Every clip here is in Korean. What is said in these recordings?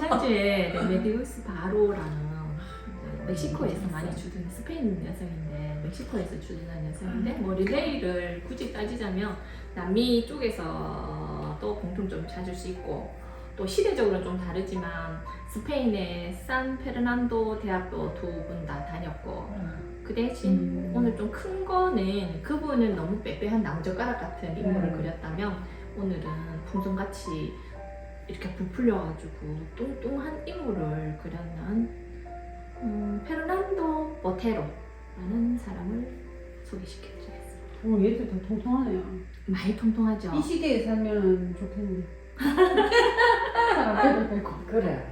지난주에 메디우스 바로라는 멕시코에서 많이 주둔 스페인 여성인데 멕시코에서 주둔한 여성인데 뭐 릴레이를 굳이 따지자면 남미 쪽에서 또 공통점을 찾을 수 있고 또 시대적으로는 좀 다르지만 스페인의 산 페르난도 대학도 두 분 다 다녔고 그 대신 오늘 좀 큰 거는 그분은 너무 빼빼한 나무젓가락 같은 인물을 그렸다면 오늘은 풍선같이 이렇게 부풀려가지고 뚱뚱한 인물을 그렸는 페르난도 보테로라는 사람을 소개시켜드리겠습니다. 얘들 다 통통하네요. 많이 통통하죠? 이 시대에 살면 좋겠네. 사람들도 되고. 그래.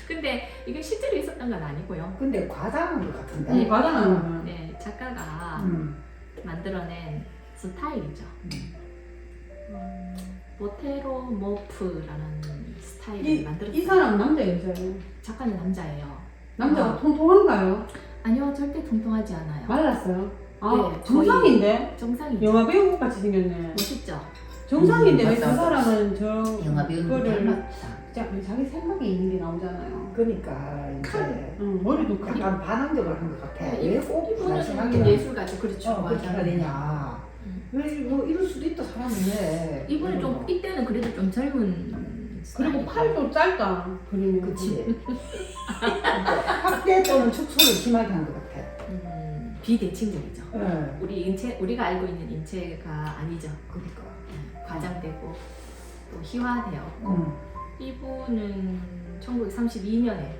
근데 이게 실제로 있었던 건 아니고요. 근데 과장한 것 같은데. 네, 과장한 네, 작가가 만들어낸 스타일이죠. 보테로 모프라는 스타일을 만들었어요. 이 사람 남자 여자예요? 작가는 남자예요. 남자가 통통한가요? 아니요, 절대 통통하지 않아요. 말랐어요? 아, 네, 정상인데? 정상이죠. 영화 배우 같이 생겼네. 멋있죠? 정상인데 왜 그 맞다. 사람은 저 영화 배우는 그거를 닮았다. 자기 생각에 있는 게 나오잖아요. 그러니까 이제 머리도 크고. 약간 반항적으로 한 것 같아. 네, 왜꼭 이분은 발생하기는 예술가죠. 그렇죠. 그렇게 해야 맞아요. 되냐. 왜 뭐 이럴 수도 있다 사람이 왜. 이분은 좀 이때는 그래도 좀 젊은 그리고 스타일이고. 팔도 짧다. 그림이. 그치. 확대 또는 축소를 심하게 한 것 같아. 비대칭적이죠. 네. 우리가 알고 있는 인체가 아니죠. 그러니까. 과장되고 또 희화되었고 이분은 1932년에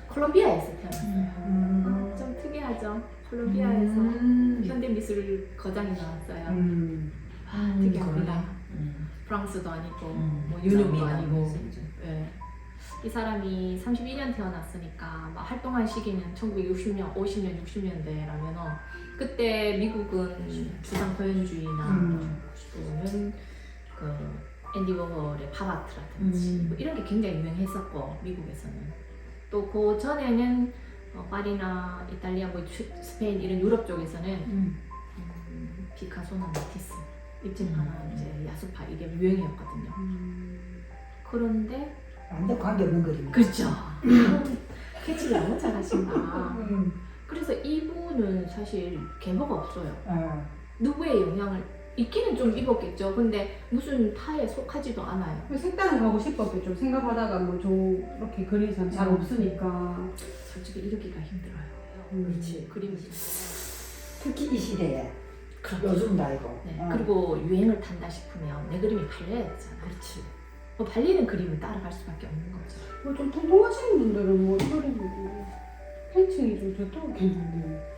콜롬비아에서 태어났어요. 좀 특이하죠. 콜롬비아에서 현대미술 거장이 나왔어요. 특이합니다. 프랑스도 아니고 뭐 유럽도 아니고. 네. 이 사람이 32년 태어났으니까 막 활동한 시기는 1960년, 50년, 60년대라면 그때 미국은 주상표현주의나 또는 그 앤디 워홀의 팝아트라든지 뭐 이런 게 굉장히 유명했었고 미국에서는 또 그 전에는 파리나 이탈리아, 뭐 스페인 이런 유럽 쪽에서는 피카소나 마티스, 입체파나 이제 야수파 이게 유행이었거든요. 그런데 완전 관계없는 그림이야. 그렇죠. 캐치를 너무 잘하신다. 그래서 이분은 사실 계보가 없어요. 누구의 영향을 있기는 좀 입었겠죠. 근데 무슨 타에 속하지도 않아요. 색다른 가고 싶었겠죠. 생각하다가 뭐 저렇게 그리는 사람 잘 없으니까. 솔직히 이러기가 힘들어요. 그렇지. 그림이. 특히 이 시대에. 그렇죠. 요즘 다 이거. 네. 그리고 유행을 탄다 싶으면 내 그림이 팔려야 되잖아. 그렇지. 뭐 팔리는 그림을 따라갈 수밖에 없는 거죠. 뭐 좀 통통하시는 분들은 뭐 이거는 팬층이 좀 저쪽겠는데.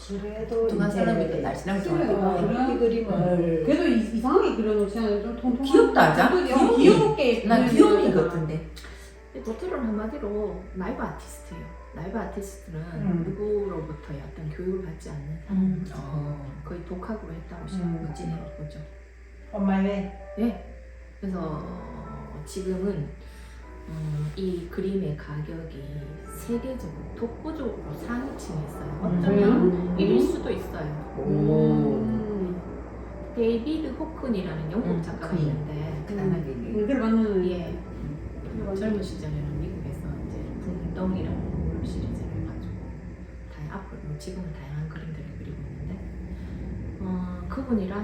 그래도 동안 이제 사람이 또 날씬하게 그런 이 그림을 그래도 이상하게 그려놓지 않아요. 좀 통통한. 귀엽다, 알자? 귀엽게. 난 귀요미 같은데. 보테로는 한마디로 라이브 아티스트예요. 라이브 아티스트는 누구로부터의 어떤 교육을 받지 않는 사람. 거의 독학으로 했다고 멋지네요. 보죠. 엄마의 네. 그래서 지금은 이 그림의 가격이 세계적으로 독보적으로 상위층에 있어요. 어쩌면 1일 수도 있어요. 데이비드 호큰이라는 영국 작가가 큰. 있는데 이걸 맞는. 예. 젊은 시절에는 미국에서 이제 붕덩이라는 물 시리즈를 해가지고 앞으로 지금은 다양한 그림들을 그리고 있는데 그분이랑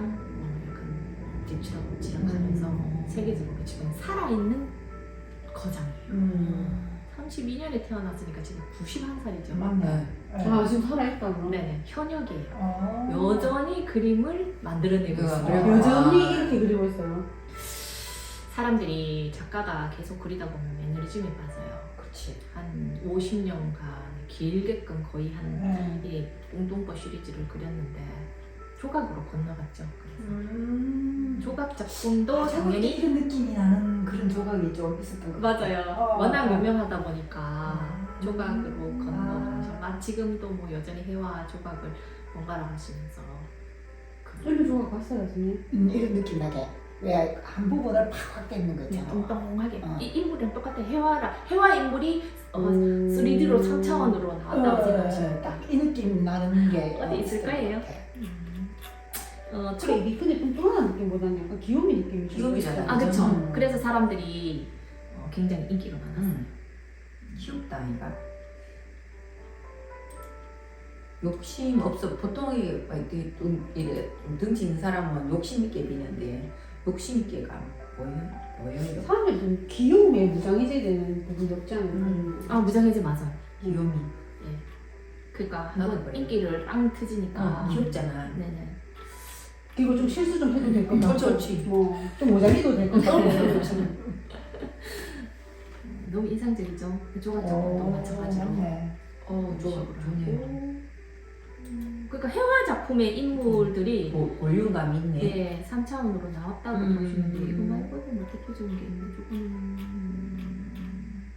약간 뒷치락하면서 세계적으로 지금 살아있는 거장이에요. 32년에 태어났으니까 지금 91살이죠. 맞네. 아 지금 살아있다고? 네네, 현역이에요. 여전히 그림을 만들어내고 있어요. 그래요? 여전히 이렇게 그리고 있어요. 사람들이 작가가 계속 그리다 보면 매너리즘에 빠져요. 그렇지. 한 50년간 길게끔 거의 한 이 웅뚱보 시리즈를 그렸는데 조각으로 건너갔죠. 그래서 조각 작품도 당연히 이런 느낌이 나는 그런 조각이 좀 있었던 것 같아. 맞아요. 워낙 유명하다 보니까 조각으로 건너가셔. 지금도 뭐 여전히 해와 조각을 번갈아 하시면서 이런 조각 봤어요, 선생님? 이런 느낌 나게. 왜 한 부분을 팍 확대 있는 거 그냥 있잖아. 뚱뚱하게 이 인물이랑 똑같아. 해와 인물이 3D로 3차원으로 나왔다고 생각하시면 딱 이 느낌 나는 게 어디 있을 거예요? 근데 뚱뚱한 느낌보다는 약간 귀요미 느낌이 귀요미잖아. 그쵸. 그래서 사람들이 굉장히 인기가 많았어요. 귀엽다 이가. 욕심 없어. 보통 이렇게 좀 덩치 있는 사람은 욕심 있게 비는데 욕심 있게가 뭐예요? 사람들이 좀 귀여움에 무장해져야 되는 부분이 없잖아요. 아 무장해제 맞아. 귀요미. 그러니까 나도 한번 그래. 인기를 빵 트지니까. 귀엽잖아. 네네. 그리고 좀 실수 좀 해도 될 것 같고. 좋지. 뭐좀 모자리도 될 것 같고. 너무 인상적이죠. 조각적으로도 마찬가지로. 좋네요. 그러니까 회화 작품의 인물들이 뭐 볼륨감 있네. 네, 3차원으로 나왔다고 보시는데 이거 말고도 뭐 대표적인 게 있나 조금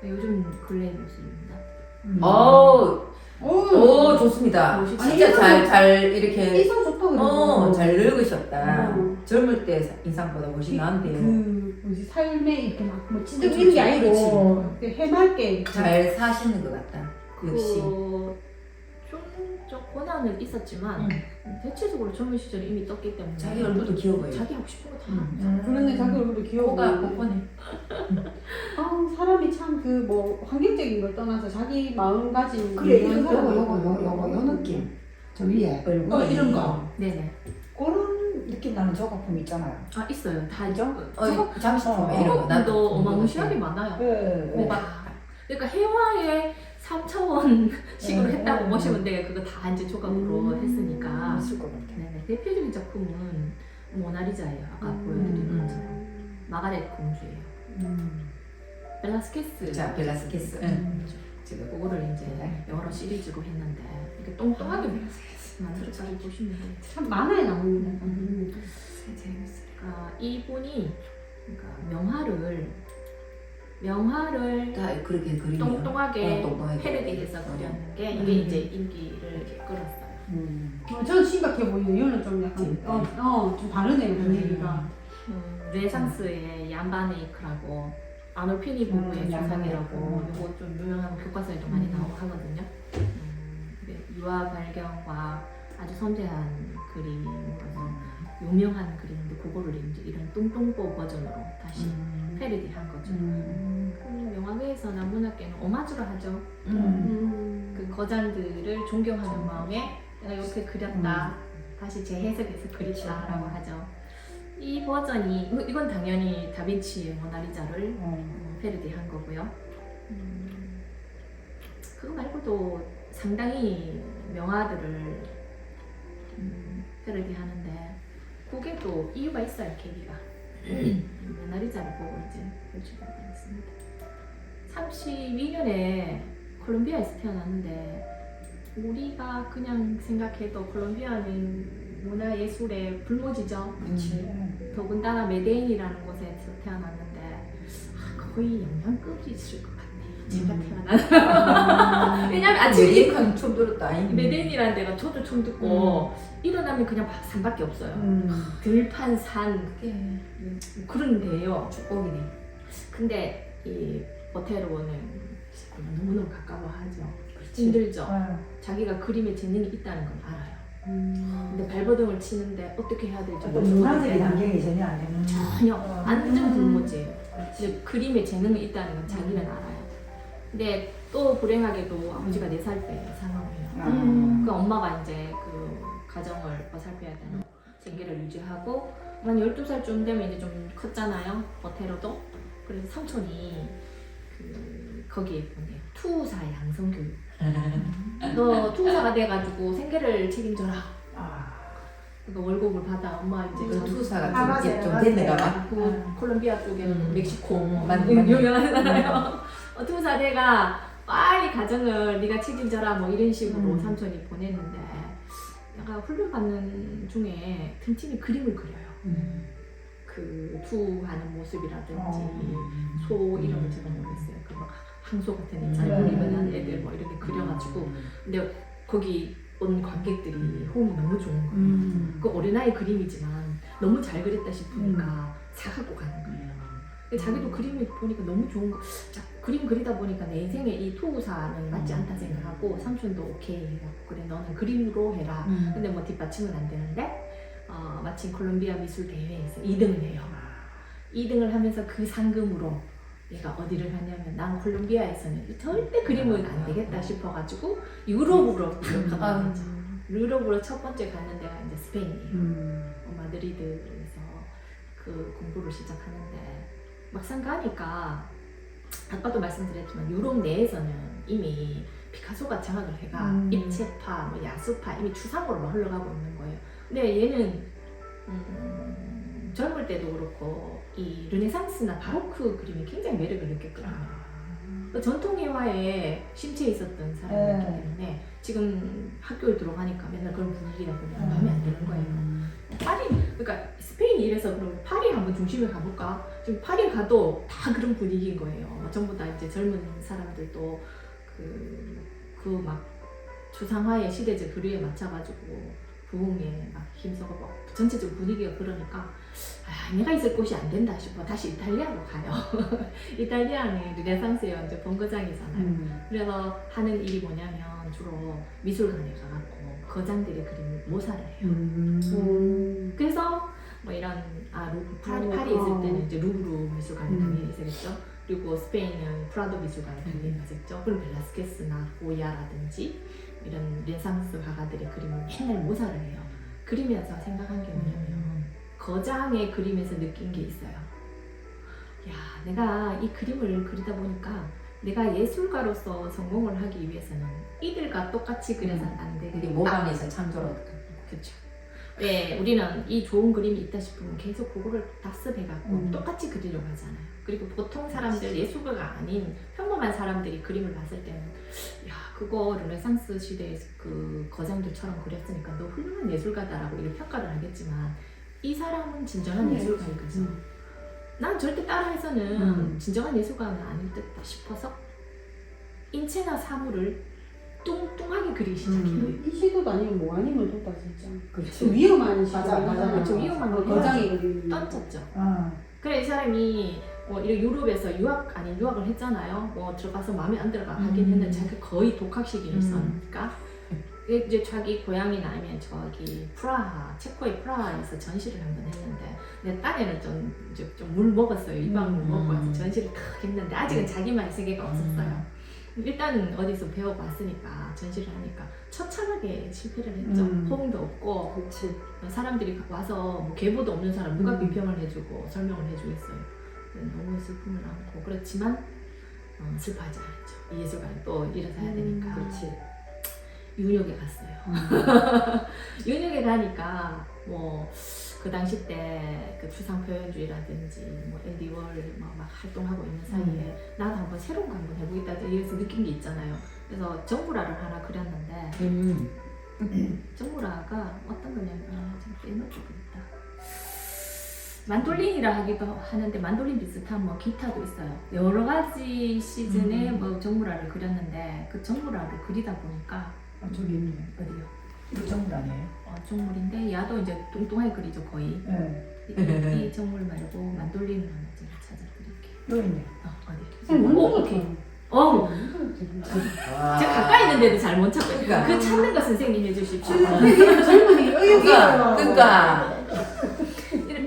요즘 근래 모습입니다. 오 좋습니다. 멋있지? 진짜 잘 이렇게 인상 좋다 그래서. 잘 늙으셨다. 어. 젊을 때 인상보다 훨씬 나은데요. 그 뭐지 삶에 이렇게 막뭐 찌들 그치, 이런 게 아니고 그치. 이렇게 해맑게 이렇게. 잘 사시는 것 같다. 역시. 좀좀 고난은 있었지만 대체적으로 젊은 시절에 이미 떴기 때문에 자기 얼굴도 귀여워 보여. 자기 하고 싶은 거 다. 그런데 자기 얼굴도 귀여워. 코가 보이고. 뻔뻔해. 사람이 참 그 뭐 환경적인 걸 떠나서 자기 마음가짐 그래 이런 이거 사람이 요 느낌 저 위에 얼굴. 이런 거 네네. 그런 느낌 나는 조각품 있잖아요. 아 있어요. 다 그죠? 장식품 이런 거 조각도 나도 어마무시하게 많아요. 네. 막 그러니까 해화의 3차원식으로 네. 했다고 보시면 돼요. 그거 다 이제 조각으로 했으니까. 있을 것 같아. 네네. 대표적인 작품은 모나리자예요. 아까 보여드린 것처럼. 마가렛 공주예요. 벨라스케스. 자 벨라스케스. 지금 그거를 이제 여러 시리즈로 했는데 이렇게 똥똥하게 만들었다고 보시면 돼요. 참 만화에 나옵니다. 재밌어요. 그러니까 이분이 그러니까 명화를 다 그렇게 그리면 똥똥하게 똥똥하게. 패러디해서 그렸는 게 이게 이제 인기를 끌었어요. 저는 심각해 보이는데 이거는 좀 약간 재밌다. 좀 다르네요 분위기가. 르네상스의 얀바네이크라고 아놀피니 부부의 조상이라고 얀바네이크. 이거 좀 유명한 교과서에도 많이 나오고 하거든요. 유화 발견과 아주 섬세한 그림으로서 유명한 그림인데 그거를 이제 이런 똥똥보 버전으로 다시 패러디한 거죠. 영화계에서 남문학계는 오마주를 하죠. 그 거장들을 존경하는 마음에 내가 이렇게 그렸다. 다시 재해석해서 그렸다라고 하죠. 이 버전이 이건 당연히 다빈치의 모나리자를 패러디한 거고요. 그거 말고도 상당히 명화들을 패러디하는데 그게도 이유가 있어요. 계기가. 모나리자를 보고 이제 결정하게 됐습니다. 32년에 콜롬비아에서 태어났는데 우리가 그냥 생각해도 콜롬비아는 문화예술의 불모지죠. 더군다나 메데인이라는 곳에서 태어났는데 거의 영양급이 있을 것 같네요. 제가 태어난 왜냐면 아침에 메디칸 처음 들었다. 메데인이라는 데가 저도 처음 듣고 일어나면 그냥 산밖에 없어요. 들판 산 그런 데예요. 축복이네. 근데 이 오테로는 너무너무 가까워하죠. 힘들죠. 자기가 그림에 재능이 있다는 걸 알아요. 근데 발버둥을 치는데 어떻게 해야 될지 어떤 문화적인 환경이 전혀 안 되는. 전혀 완전 불모지예요. 근데 그림에 재능이 있다는 건 자기는 알아요. 근데 또 불행하게도 아버지가 4살 때 사망해요. 그 엄마가 이제 그 가정을 어살펴야 되는 생계를 유지하고 한 12살쯤 되면 이제 좀 컸잖아요. 오테로도. 그래서 삼촌이 거기에 보내요. 투우사 양성교육. 너 투우사가 돼가지고 생계를 책임져라. 그러니까 월급을 받아. 엄마 이제 그 투사가 맞아요. 좀 됐는가 봐. 그 콜롬비아 쪽에는 멕시코 맞네. 유명하잖아요. 투우사 돼가 빨리 가정을 네가 책임져라 뭐 이런 식으로 삼촌이 보냈는데 약간 훈련받는 중에 틈틈이 그림을 그려요. 그 투하는 모습이라든지 소 이름을 제가 모르겠어요. 그 막 항소 같은 애 잘 입은 애들 뭐 이렇게 그려가지고 근데 거기 온 관객들이 호응이 너무 좋은 거예요. 그 어린아이 그림이지만 너무 잘 그렸다 싶으니까 사갖고 가는 거예요. 근데 자기도 그림을 보니까 너무 좋은 거. 자, 그림 그리다 보니까 내 인생에 이 투우사는 맞지 않다 생각하고 삼촌도 오케이 해갖고 그래 너는 그림으로 해라. 근데 뭐 뒷받침은 안 되는데 마침 콜롬비아 미술 대회에서 2등을 해요. 2등을 하면서 그 상금으로 얘가 어디를 갔냐면 난 콜롬비아에서는 절대 그림은 안 되겠다 싶어가지고 유럽으로 갔다 거죠. 유럽으로 첫 번째 갔는 데가 이제 스페인이에요. 마드리드에서 그 공부를 시작하는데 막상 가니까 아까도 말씀드렸지만 유럽 내에서는 이미 피카소가 장악을 해가 입체파, 뭐 야수파 이미 추상으로 막 흘러가고 있는 거예요. 근데 얘는 젊을 때도 그렇고 이 르네상스나 바로크 그림이 굉장히 매력을 느꼈거든요. 그 전통예화에 심취해 있었던 사람이기 때문에 지금 학교에 들어가니까 맨날 그런 분위기다 보면 마음에 안 드는 거예요. 파리, 그러니까 스페인이 이래서 그러면 파리 한번 중심에 가볼까? 지금 파리 가도 다 그런 분위기인 거예요. 전부 다 이제 젊은 사람들도 그 막 추상화의 시대적 교류에 맞춰가지고 부흥에 막 힘써고 전체적 분위기가 그러니까 내가 있을 곳이 안 된다 싶어 다시 이탈리아로 가요. 이탈리아는 르네상스의 이제 본거장이잖아요. 그래서 하는 일이 뭐냐면 주로 미술관에 가갖고 거장들의 그림을 모사를 해요. 그래서 뭐 이런 파리 있을 때는 이제 루브르 미술관에 당연히 있었겠죠. 그리고 스페인은 프라도 미술관에 당연히 있었죠. 그리고 벨라스케스나 고야라든지 이런 르네상스 화가들의 그림을 맨날 모사를 해요. 그리면서 생각한 게 뭐냐면 거장의 그림에서 느낀 게 있어요. 야, 내가 이 그림을 그리다 보니까 내가 예술가로서 성공을 하기 위해서는 이들과 똑같이 그려서는 안 돼. 이게 모방에서 창조로. 그렇죠. 네, 우리는 이 좋은 그림이 있다 싶으면 계속 그거를 답습해갖고 똑같이 그리려고 하잖아요. 그리고 보통 사람들, 예술가가 아닌 평범한 사람들이 그림을 봤을 때는 야, 그거 르네상스 시대의 그 거장들처럼 그렸으니까 너 훌륭한 예술가다라고 이렇게 평가를 하겠지만 이 사람은 진정한 예술가인 거죠. 난 절대 따라해서는 진정한 예술가는 아닐 듯 싶어서 인체나 사물을 뚱뚱하게 그리기 시작해요. 이 시도도 아니면 뭐 아니면 좋다 진짜. 그렇지. 위험한 시도. 맞아. 그렇죠. 위험한 거 거장이 그리는. 던졌죠. 어. 그래 이 사람이 뭐 이런 유럽에서 유학 아닌 유학을 했잖아요. 뭐 들어가서 마음에 안 들어가 하긴 했는데 자기 거의 독학식이를 썼으니까 이제 자기 고향이나 아니면 저기 프라하, 체코의 프라하에서 전시를 한번 했는데 내 딴에는 좀 물 먹었어요. 이방울 먹고 와서 전시를 탁 했는데 아직은 자기만의 세계가 없었어요. 일단은 어디서 배워봤으니까 전시를 하니까 처참하게 실패를 했죠. 호응도 없고 그렇지. 사람들이 와서 뭐 계보도 없는 사람 누가 비평을 해주고 설명을 해주겠어요. 너무 슬픔을 안고 그렇지만 슬퍼하지 않았죠. 이 예술가는 또 일어서야 되니까. 그렇지. 윤역에 갔어요. 윤역에 가니까 뭐 그 당시 때 그 추상 표현주의라든지 뭐 앤디 월 막 활동하고 있는 사이에 나도 한번 새로운 거 한번 해보겠다 이래서 느낀 게 있잖아요. 그래서 정부라를 하나 그렸는데 정부라가 어떤 거냐면 좀 빼놓고 그랬다. 만돌린이라 하기도 하는데 만돌린 비슷한 뭐 기타도 있어요. 여러 가지 시즌에 뭐 정무라를 그렸는데 그 정무라를 그리다 보니까 저기 있네. 어디요? 이거 정물 아니에요? 정물인데 야도 이제 뚱뚱하게 그리죠 거의. 네. 이 정물 말고 만돌린을 한번 제가 찾아드릴게요. 여기 있네. 어디? 선생님 너무 오케이. 와. 제가 가까이 있는데도 잘 못 찾고 그러니까. 그 찾는 거 선생님 해주십시오. 젊은이 그러니까.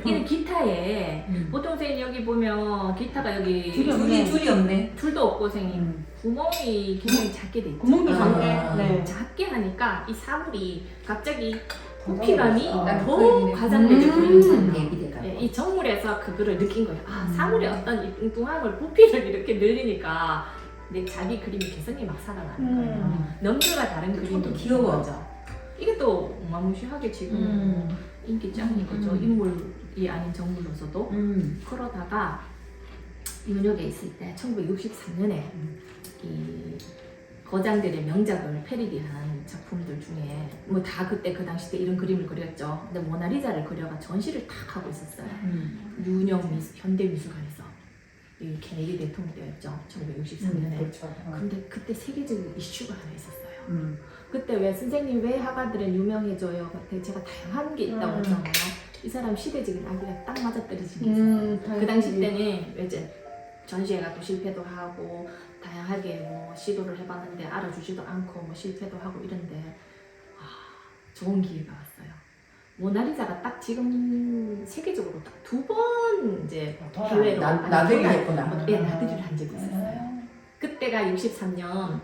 이런 기타에 보통 선생님 여기 보면 기타가 여기 줄이 없네. 줄도 없고 선생님 구멍이 굉장히 작게 돼 있죠. 구멍도 작게. 네. 작게 하니까 이 사물이 갑자기 부피감이 어. 더 과장되게 보이잖아요. 예비대가. 네, 이 정물에서 그거를 느낀 거예요. 사물의 어떤 이 뚱뚱함을 부피를 이렇게 늘리니까 내 자기 그림의 개성이 막 살아나는 거예요. 남들과 다른 그림도 귀여워. 거죠. 이게 또 어마무시하게 지금 인기 짱인 거죠. 인물이 아닌 정물로서도. 그러다가 윤역에 있을 때 1963년에 이 거장들의 명작을 패러디한 작품들 중에 뭐 다 그때 그 당시 때 이런 그림을 그렸죠. 근데 모나리자를 그려가 전시를 탁 하고 있었어요. 윤역 현대미술관에서 이 케네디 대통령 때였죠. 1963년에. 그렇죠. 근데 그때 세계적인 이슈가 하나 있었어요. 그때 왜 선생님 왜 화가들은 유명해져요? 그때 제가 다양한 게 있다고 했잖아요. 이 사람 시대적인 악기가 딱 맞아떨어진 게 있었어요. 그 당시 때는 이제 전시회가 또 실패도 하고 다양하게 뭐 시도를 해봤는데 알아주지도 않고 뭐 실패도 하고 이런데 좋은 기회가 왔어요. 모나리자가 딱 지금 세계적으로 딱 2번 이제 해외로 나들이 했구나. 예, 나들이를 한 적이 있었어요. 그때가 63년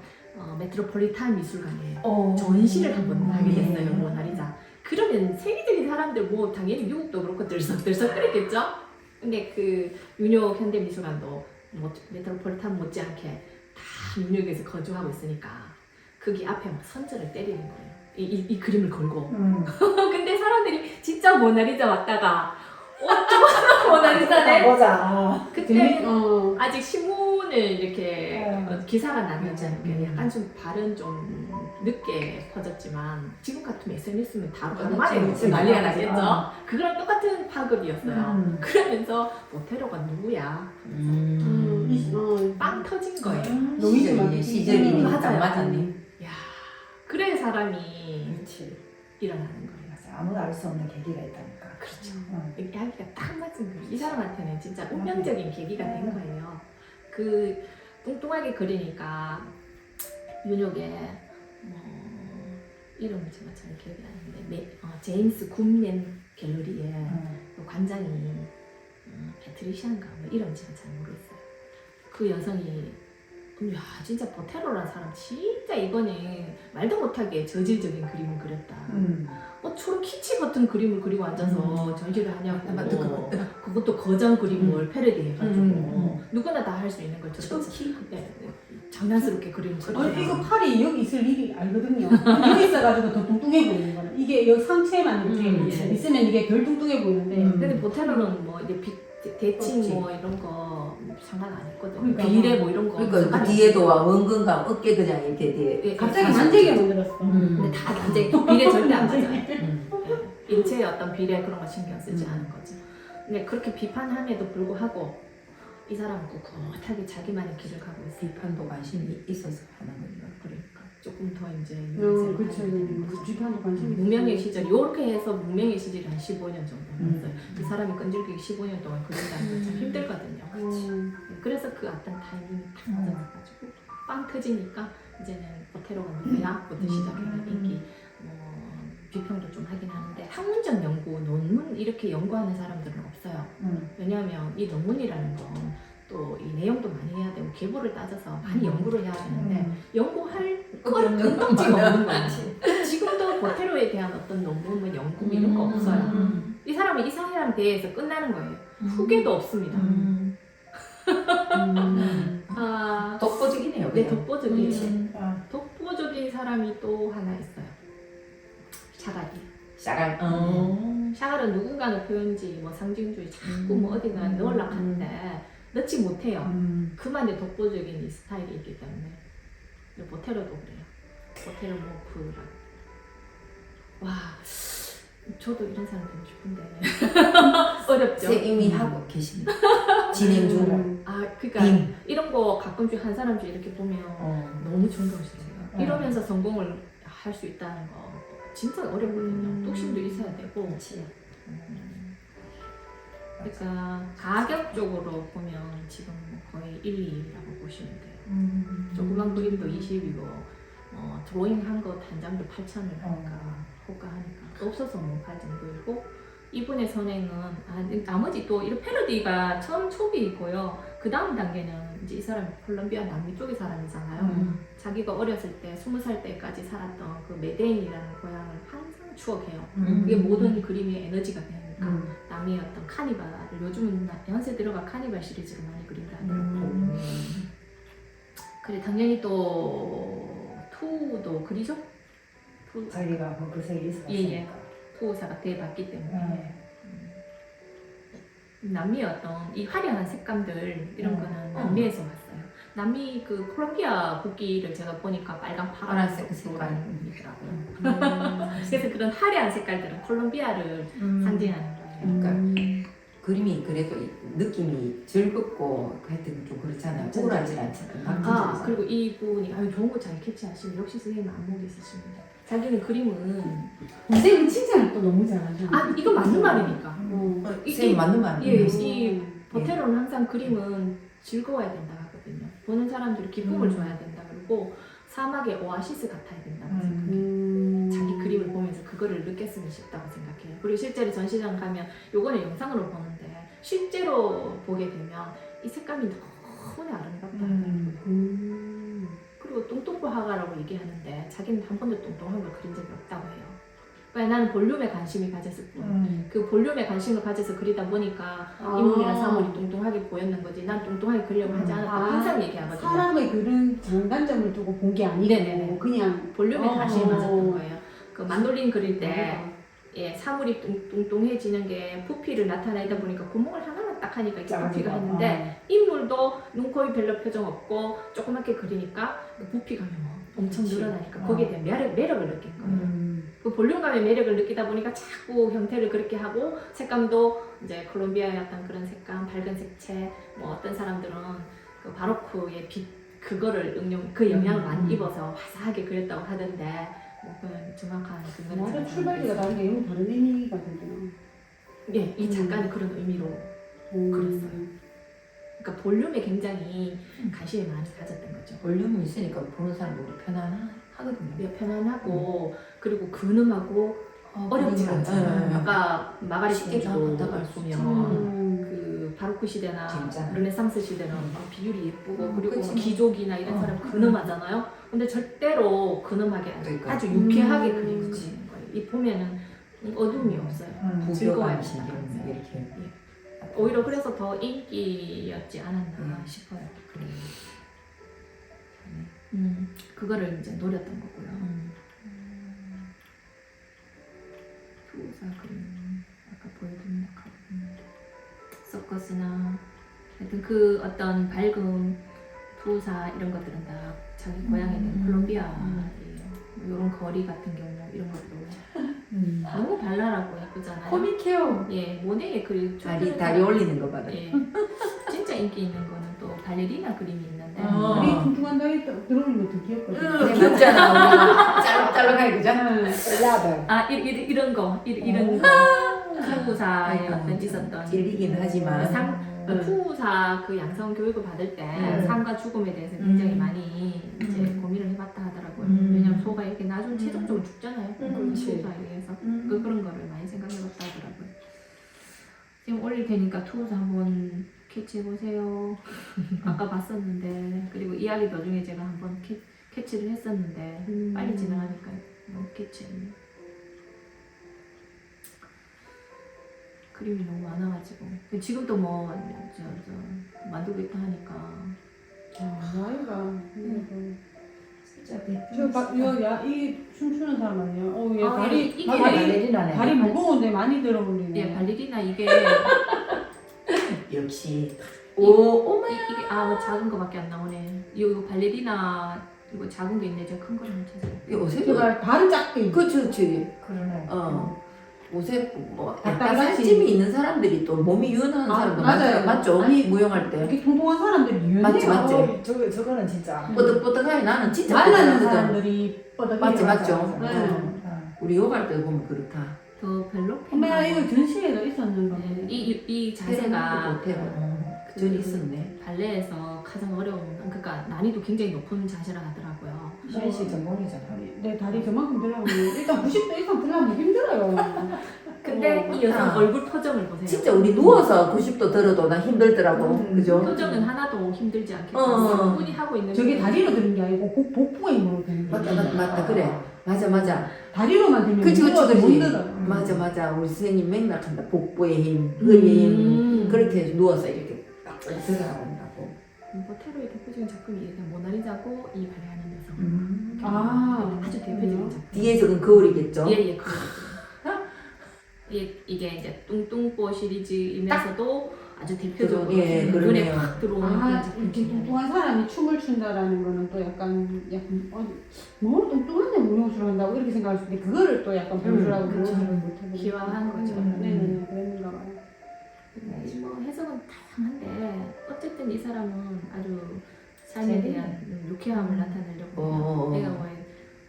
메트로폴리탄 미술관에 전시를 한번 하게 됐어요, 모나리자. 그러면 세계적인 사람들 뭐 당연히 미국도 그렇고 들썩들썩 그랬겠죠? 근데 그 뉴욕 현대미술관도 뭐 메트로폴리탄 못지않게 다 뉴욕에서 거주하고 있으니까 거기 앞에 막 선전을 때리는 거예요. 이 그림을 걸고. 근데 사람들이 진짜 모나리자 왔다가 어쩌고 모나리자네? 보자. 그때 어. 아직 신문을 이렇게 네. 기사가 나왔잖아요. 약간 좀 발은 좀 늦게 퍼졌지만 지금 같으면 SNS면 바로 만에 그렇지. 난리가 그렇지. 나겠죠. 그거랑 똑같은 파급이었어요. 그러면서 모테로가 누구야? 빵 터진 거예요. 시절이 맞아요. 딱 맞았네. 야, 그래 사람이 그렇지. 일어나는 거예요. 맞아. 아무도 알 수 없는 계기가 있다니까. 그렇죠. 응. 이야기가 딱 맞은 거예요. 이 사람한테는 진짜 운명적인 계기가 된 거예요. 그 뚱뚱하게 그리니까 뉴욕에 뭐 이름을 제가 잘 기억이 안 나는데 제임스 굿맨 갤러리에 그 관장이 패트리시안가 뭐 이름 제가 잘 모르겠어요. 그 여성이 야 진짜 보테로라는 사람 진짜 이번에 말도 못하게 저질적인 그림을 그렸다. 초록 키치 같은 그림을 그리고 앉아서 전시를 하냐고. 그것도 거장 그림을 패러디 해가지고 누구나 다 할 수 있는 걸 장난스럽게 그리는 거예요. 이거 팔이 여기 있을 일이 알거든요. 여기 있어가지고 더 뚱뚱해 보이는 거예요. 이게 여기 상체만 이렇게 있으면 이게 덜 뚱뚱해 보이는데. 근데 보테로는 뭐 이제 대칭 그렇지. 뭐 이런 거 상관 안 했거든. 그러니까 비례 뭐 이런 거. 그러니까 그 뒤에도 원근감 어깨 그냥 이렇게 뒤에. 예, 갑자기 만지게 만들었어. 근데 다 완전히 비례 절대 안 맞아요. 예, 인체의 어떤 비례 그런 거 신경 쓰지 않은 거죠. 근데 그렇게 비판함에도 불구하고 이 사람은 꿋꿋하게 자기만의 길을 가고 있어요. 비판도 관심이 있어서 하는 건가. 그러니까 조금 더 이제 그렇죠. 비판도 관심이 무명의 시절, 이렇게 해서 무명의 시절이 한 15년 정도 됐어요. 이 사람이 끈질기게 15년 동안 그린다는 건 참 힘들거든요. 그래서 그 어떤 타이밍이 딱 맞아가지고 빵 터지니까 이제는 보테로가 누구야? 부터 시작해서 인기 비평도 좀 하긴 하는데 학문적 연구, 논문 이렇게 연구하는 사람들은 없어요. 왜냐하면 이 논문이라는 건 또 이 내용도 많이 해야 되고 계보를 따져서 많이 연구를 해야 되는데 연구할 건 능동치가 없는 거지. 지금도 보테로에 대한 어떤 논문, 뭐 연구 이런 거 없어요. 이 사람이 이 사람 대해서 끝나는 거예요. 후계도 없습니다. 독보적이네요. 네, 독보적이에요. 아, 독보적인 사람이 또 하나 있어요. 샤갈이. 샤갈. 샤갈은 누군가는 표현지, 뭐 상징주의 자꾸 뭐 어디가 넣으려고 하는데 넣지 못해요. 그만의 독보적인 이 스타일이 있기 때문에. 보테로도 그래요. 보테로 모프라고. 와, 저도 이런 사람 되고 싶은데 어렵죠. 이미 하고 계십니다. 진행 중. 그러니까 이런 거 가끔씩 한 사람씩 이렇게 보면 너무 존경스러워요. 이러면서 성공을 할 수 있다는 거 진짜 어렵거든요. 뚝심도 있어야 되고. 그러니까 가격적으로 보면 지금 거의 1, 2라고 보시면 돼요. 조그만 그림도 20이고 드로잉 한 것 한 장도 8,000을 하니까 호가하니까 없어서 못 팔 정도이고 이분의 선행은 나머지 또 이런 패러디가 처음 초기이고요. 그 다음 단계는 이제 이 사람이 콜롬비아 남미 쪽의 사람이잖아요. 자기가 어렸을 때 20살 때까지 살았던 그 메데인이라는 고향을 항상 추억해요. 그게 모든 그림의 에너지가 되니까 남미의 어떤 카니발을 요즘은 연세 들어가 카니발 시리즈로 많이 그린다 하더라고요. 그래 당연히 또 투도 그리죠? 자기가 그 세계에 있었으니까. 투사가 대봤기 때문에 남미의 어떤 이 화려한 색감들 이런 거는 남미에서 왔어요. 남미 그 콜롬비아 국기를 제가 보니까 빨강 파란색 색깔이더라고요. 그래서 그런 화려한 색깔들은 콜롬비아를 상징하는 거예요. 그러니까 그림이 그래도 느낌이 즐겁고 하여튼 좀 그렇잖아요. 우울하지 않잖아요. 그리고 이분이 좋은 거 잘 캐치하시면 역시 선생님 안목이 있으십니다. 자기는 그림은 선생님 칭찬을 또 너무 잘하잖아요. 이거 맞는 말이니까. 선생님 맞는 말이에요. 이 보테로는 항상 그림은 즐거워야 된다 하거든요. 보는 사람들이 기쁨을 줘야 된다. 그리고 사막의 오아시스 같아야 된다고 생각해요. 자기 그림을 보면서 그거를 느꼈으면 싶다고 생각해요. 그리고 실제로 전시장 가면 요거는 영상으로 보는데 실제로 보게 되면 이 색감이 너무 아름답다는 그리고 뚱뚱보 화가라고 얘기하는데 자기는 한 번도 뚱뚱한 걸 그린 적이 없다고 해요. 왜 나는 볼륨에 관심이 가졌을 뿐. 그 볼륨에 관심을 가져서 그리다 보니까 인물이나 사물이 뚱뚱하게 보였는 거지. 난 뚱뚱하게 그리려고 하지 않았다고 항상 얘기하거든요. 사람의 그런 장단점을 두고 본 게 아니고 네네네. 그냥 볼륨에 관심이 가졌던 거예요. 그 만돌린 그릴 때 예, 사물이 뚱뚱해지는 게 부피를 나타내다 보니까 구멍을 하나만 딱 하니까 이게 부피가 했는데 인물도 눈, 코, 입 별로 표정 없고 조그맣게 그리니까 그 부피감이 뭐 엄청 그치. 늘어나니까 거기에 대한 매력을 느낀 거예요. 그 볼륨감의 매력을 느끼다 보니까 자꾸 형태를 그렇게 하고 색감도 이제 콜롬비아의 어떤 그런 색감, 밝은 색채, 뭐 어떤 사람들은 그 바로크의 빛 그거를 그 영향을 많이 입어서 화사하게 그렸다고 하던데 뭐 그건 정확한 근거는 완전 잘 출발지가 모르겠어요. 다른 게 너무 다른 의미가 되잖아. 예, 이 작가는 그런 의미로 그랬어요. 그러니까 볼륨에 굉장히 관심이 많이 가졌던 거죠. 볼륨이 있으니까 보는 사람도 우리 편안하거든요. 예, 편안하고 그리고 근엄하고 어렵지 않죠. 아까 마가리트 쉽게 공주 나갔다 갈수 있지. 보면 그 바로크 시대나 진짜. 르네상스 시대는 막 비율이 예쁘고 그리고 그치. 귀족이나 이런 사람 근엄하잖아요. 근데 절대로 근엄하게 그러니까. 아주 유쾌하게 그리는 거예요. 이 보면은 이 어둠이 없어요. 즐거워요. 부교감식 이렇게. 오히려 그래서 더 인기였지 않았나 싶어요. 그래. 그거를 이제 노렸던 거고요. 투사 그림 아까 보여드린 서커스나 하여튼 그 어떤 밝음 투사 이런 것들은 다 자기 고향에 있는 콜롬비아예요. 이런 거리 같은 경우 이런 것도 너무 발랄하고 예쁘잖아요. 코믹해요. 예, 모네의 그 다리 올리는 거 봐라. 예, 진짜 인기 있는 거는 또 발레리나 그림이 있는데 우리 뚱뚱한 다리 들어오는 거 더 귀엽거든. 귀엽잖아. 우리가 짤록짤록하게 그잖아. 야들. 아 이런 거 이런 거 푸우사의 어떤 있었던 질리긴 하지만. 푸우사 그 양성 교육을 받을 때 삶과 죽음에 대해서 굉장히 많이 이제 고민을 해봤다 하더라고요. 왜냐면 소가 이렇게 나중에 최종적으로 죽잖아요. 투우사에 의해서 그런 거를 많이 생각해봤다 하더라고요. 지금 올릴 테니까 투우사 한번 캐치해보세요. 아까 봤었는데 그리고 이야기 도중에 제가 한번 캐치를 했었는데 빨리 진행하니까 너무 캐치했네요. 그림이 너무 많아가지고 지금도 뭐 만들고 있다 하니까 나이가 진짜 이 춤추는 사람 아니야? 얘 아, 다리 이게 발레리나네. 다리 무거운데 많이 들어버리네. 예 발리리나 이게 역시. 이게 작은 거밖에 안 나오네. 이거 발레리나 이거 작은 게 있네. 저 큰 거는 찾아요. 옷에 제발 발은 작게. 그렇지. 그러네. 옷에 뭐 약간 약간 살집이 있는 사람들이 또 몸이 유연한 사람도 맞아요. 맞죠? 아니, 무용할 때 이렇게 통통한 사람들이 유연해요. 맞지. 저거는 진짜. 뽀득뽀득하게 나는 진짜 말라는 뽀득하거든. 사람들이 뻗어요. 맞죠. 네. 우리 요갈 때 보면 그렇다. 더 별로. 엄마야 이거 전시회가 있었는가? 이 자세가 못해요. 그 전에 있었네. 발레에서 가장 어려운 그러니까 난이도 굉장히 높은 자세라 하더라고요. 실시 전문이잖아. 내 다리 저만큼 들려면 일단 90도 이상 들려면 힘들어요. 근데 이 여성 얼굴 표정을 보세요. 진짜 우리 누워서 90도 들어도 나 힘들더라고. 그죠? 표정은 하나도 힘들지 않게 어. 충분히 하고 있는. 저게 다리로 드는 게 아니고 복부에 힘으로 드는 게 맞다. 그래. 맞아. 다리로만 들면 그치. 무거워서 못 들어요. 맞아. 우리 선생님 맥락한다. 복부의 힘, 허리의 힘. 그렇게 해서 누워서 이렇게 딱 들어간다고. 테러의 대표적인 작품이 이게 모나리자고 이 발레하는 여성. 아주 대표적인 작품. 뒤에서는 거울이겠죠? 예, 그거죠. 이게 이제 뚱뚱뽀 시리즈이면서도 아주 대표적으로 예, 눈에 그러네요. 확 들어오는 그런 이렇게 작품이에요. 뚱뚱한 사람이 춤을 춘다라는 거는 또 약간 뭐 뚱뚱한데 무용수를 한다고 이렇게 생각할 수 있는데 그거를 또 약간 변수라고 그렇죠. 생각을 못하고 기화한 거죠. 네네 그랬는가 봐요. 뭐 해석은 다양한데 어쨌든 이 사람은 아주 삶에 대한 유쾌함을 나타내려고 내가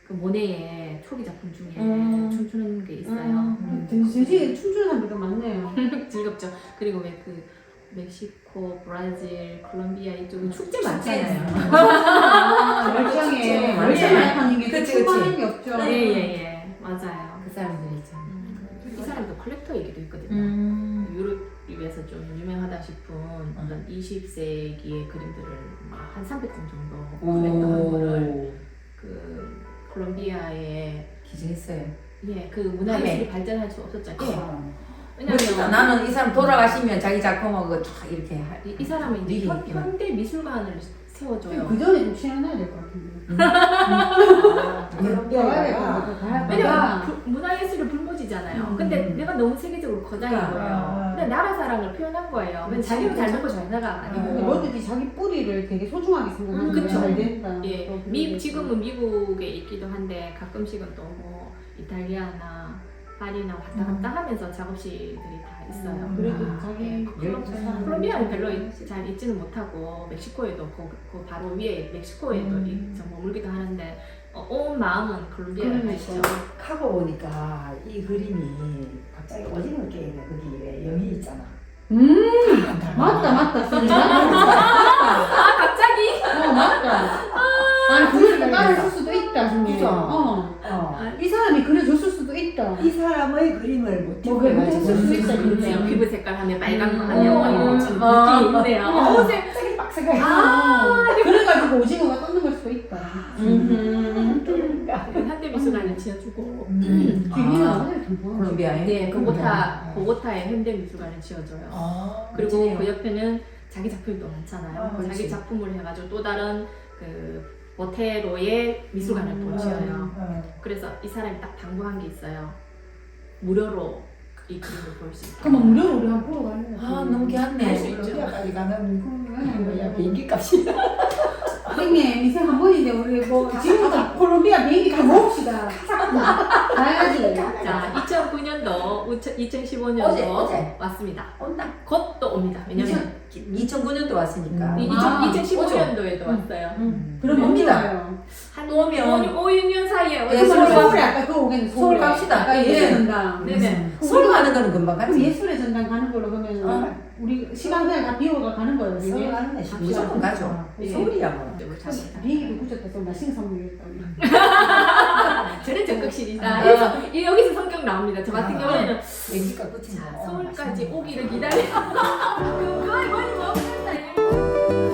그 모네의 초기 작품 중에 춤추는 게 있어요. 전시에 춤추는 사람들도 많네요. 즐겁죠. 그리고 왜 그 멕시코, 브라질, 콜롬비아 이쪽은 축제 많잖아요. 월장에 맞죠. 월장에 네. 나타나는 게 그치, 충분한 그치. 게 없죠. 예예예 맞아요. 그 사람들이 있잖아. 이 사람도 컬렉터이기도 했거든요. 유럽에서 좀 유명하다 싶은 어떤 20세기의 그림들을 막 한 300점 정도 컬렉터한 거를 그 콜롬비아에 기증했어요. 그 문화예술이 발전할 수 없었잖아요. 멋지다. 왜냐면 나는 이 사람 돌아가시면 자기 작품하고 쫙 이렇게 이 사람은 이제 미리 현대 미술관을 세워줘요. 그 전에 좀 시연해야 될 것 같은데. 콜롬비아가 왜냐면 문화예술이 불모지잖아요. 근데 내가 너무 세계적으로 거장인 거예요. 근데 나라 사랑을 표현한 거예요. 왜냐면 자기가 잘 먹고 잘 나가 아니고. 뭐든지 자기 뿌리를 되게 소중하게 생각하는 게 그쵸. 잘 된다. 예, 지금은 미국에 있기도 한데 가끔씩은 또 뭐 이탈리아나 파리나 왔다 갔다 하면서 작업실들이 다 있어요. 그래도 아, 자기 콜롬비아는 별로 잘 있지는 못하고 멕시코에도 그 바로 위에 멕시코에도 좀 머물기도 하는데 온 마음은 콜롬비아에 가 있죠. 하고 보니까 이 그림이 갑자기 오징어 게임에 거기 왜 영이 있잖아. 맞다. 아 갑자기? 맞다. 아니 그걸 따라줄 수도 있다. 그죠? 이 사람이 그려줬을 수도 있다. 이 사람의 그림을 모티브로 뭐, 해가지고 그랬을 수도 있다, 그렇네요. 피부 색깔 하면 빨간 거 하면 이런 좀 아, 느낌이 있네요. 갑자기 빡세게 그래가지고 오징어가 떴는 걸 수도 있다. 현대미술관을 지어주고 콜롬비아에. 네, 보고타에 현대미술관을 지어줘요. 그리고 그 옆에는 자기 작품이 또 많잖아요. 그렇지. 자기 작품을 해가지고 또 다른 그 모테로의 미술관을 또 지어요. 그래서 이 사람이 딱 당부한 게 있어요. 무료로 이 그림을 볼 수 있다. 그럼 무료로 우리 한번 보러 가는 아 너무 갈 수 귀한데. 있죠. 콜롬비아까지 가는 뭐야 비행기 값이 선생님 인생 한 번인데 우리 뭐 지금부터 콜롬비아 비행기 다 먹읍시다. 가야지. 자, 2009년도, 2015년도 어제. 왔습니다. 온다. 곧 또 옵니다. 왜냐면 2009년도 왔으니까. 2015년도에도 왔어요. 그럼 옵니다. 옵니다. 한 또 오면. 5, 6년 사이에 네, 오는 서울 걸로 서울에 아까 그거 오겠네. 서울 갑시다. 아까 예술 전당. 네네. 서울 가는 거는 금방 그럼 가지. 예술의 전당 가는 걸로 그러면 우리 시간 그냥 다 비워가 가는 거예요. 서울 이게? 가는 데 무조건 가죠. 네. 서울이야 뭐. 비행기도 굳었다 좀 맛있는 선물이겠다. 저는 적극실이다. 그래서 여기서 성격 나옵니다. 저 같은 경우에는 비행기값 끝이 서울까지 오기를 기다려. 그걸 많이 먹는다.